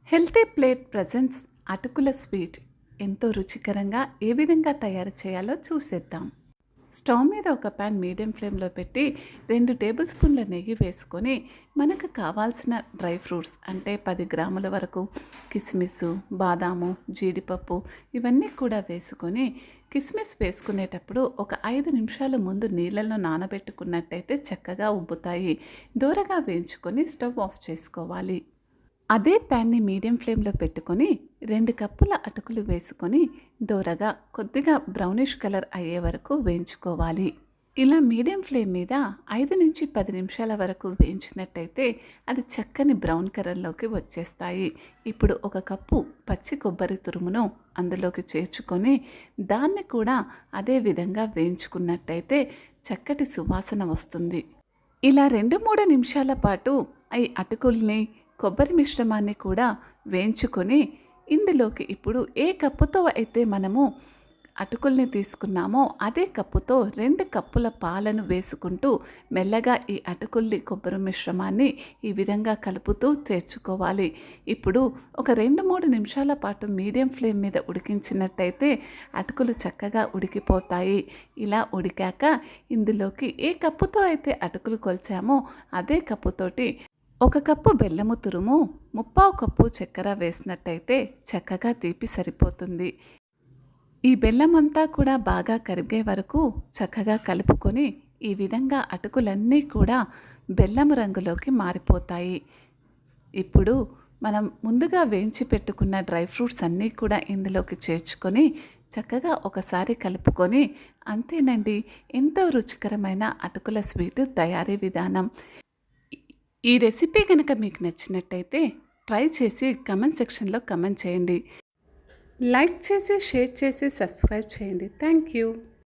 Healthy plate presents అటుకుల sweet ఎంతో రుచికరంగా ఏ విధంగా తయారు చేయాలో చూసేద్దాం. స్టవ్ మీద ఒక ప్యాన్ మీడియం ఫ్లేమ్లో పెట్టి 2 టేబుల్ స్పూన్ల నెయ్యి వేసుకొని మనకు కావాల్సిన డ్రై ఫ్రూట్స్ అంటే 10 గ్రాముల వరకు కిస్మిస్, బాదాము, జీడిపప్పు ఇవన్నీ కూడా వేసుకొని కిస్మిస్ వేసుకునేటప్పుడు ఒక 5 నిమిషాల ముందు నీళ్ళల్లో నానబెట్టుకున్నట్టయితే చక్కగా ఉబ్బుతాయి. దూరగా వేయించుకొని స్టవ్ ఆఫ్ చేసుకోవాలి. అదే ప్యాన్ని మీడియం ఫ్లేమ్లో పెట్టుకొని 2 కప్పుల అటుకులు వేసుకొని దూరగా కొద్దిగా బ్రౌనిష్ కలర్ అయ్యే వరకు వేయించుకోవాలి. ఇలా మీడియం ఫ్లేమ్ మీద 5 నుంచి 10 నిమిషాల వరకు వేయించినట్టయితే అది చక్కని బ్రౌన్ కలర్లోకి వచ్చేస్తాయి. ఇప్పుడు 1 కప్పు పచ్చి కొబ్బరి తురుమును అందులోకి చేర్చుకొని దాన్ని కూడా అదే విధంగా వేయించుకున్నట్టయితే చక్కటి సువాసన వస్తుంది. ఇలా 2-3 నిమిషాల పాటు ఈ అటుకుల్ని కొబ్బరి మిశ్రమాన్ని కూడా వేయించుకొని ఇందులోకి ఇప్పుడు ఏ కప్పుతో అయితే మనము అటుకుల్ని తీసుకున్నామో అదే కప్పుతో 2 కప్పుల పాలను వేసుకుంటూ మెల్లగా ఈ అటుకుల్ని కొబ్బరి మిశ్రమాన్ని ఈ విధంగా కలుపుతూ చేర్చుకోవాలి. ఇప్పుడు ఒక 2-3 నిమిషాల పాటు మీడియం ఫ్లేమ్ మీద ఉడికించినట్టయితే అటుకులు చక్కగా ఉడికిపోతాయి. ఇలా ఉడికాక ఇందులోకి ఏ కప్పుతో అయితే అటుకులు కొలిచామో అదే కప్పుతోటి 1 కప్పు బెల్లము తురుము, 3/4 కప్పు చక్కెర వేసినట్టయితే చక్కగా తీపి సరిపోతుంది. ఈ బెల్లం అంతా కూడా బాగా కరిగే వరకు చక్కగా కలుపుకొని ఈ విధంగా అటుకులన్నీ కూడా బెల్లం రంగులోకి మారిపోతాయి. ఇప్పుడు మనం ముందుగా వేయించి పెట్టుకున్న డ్రై ఫ్రూట్స్ అన్నీ కూడా ఇందులోకి చేర్చుకొని చక్కగా ఒకసారి కలుపుకొని అంతేనండి, ఎంతో రుచికరమైన అటుకుల స్వీట్ తయారీ విధానం. ఈ రెసిపీ కనుక మీకు నచ్చినట్టయితే ట్రై చేసి కమెంట్ సెక్షన్లో కమెంట్ చేయండి. లైక్ చేసి షేర్ చేసి సబ్స్క్రైబ్ చేయండి. Thank you.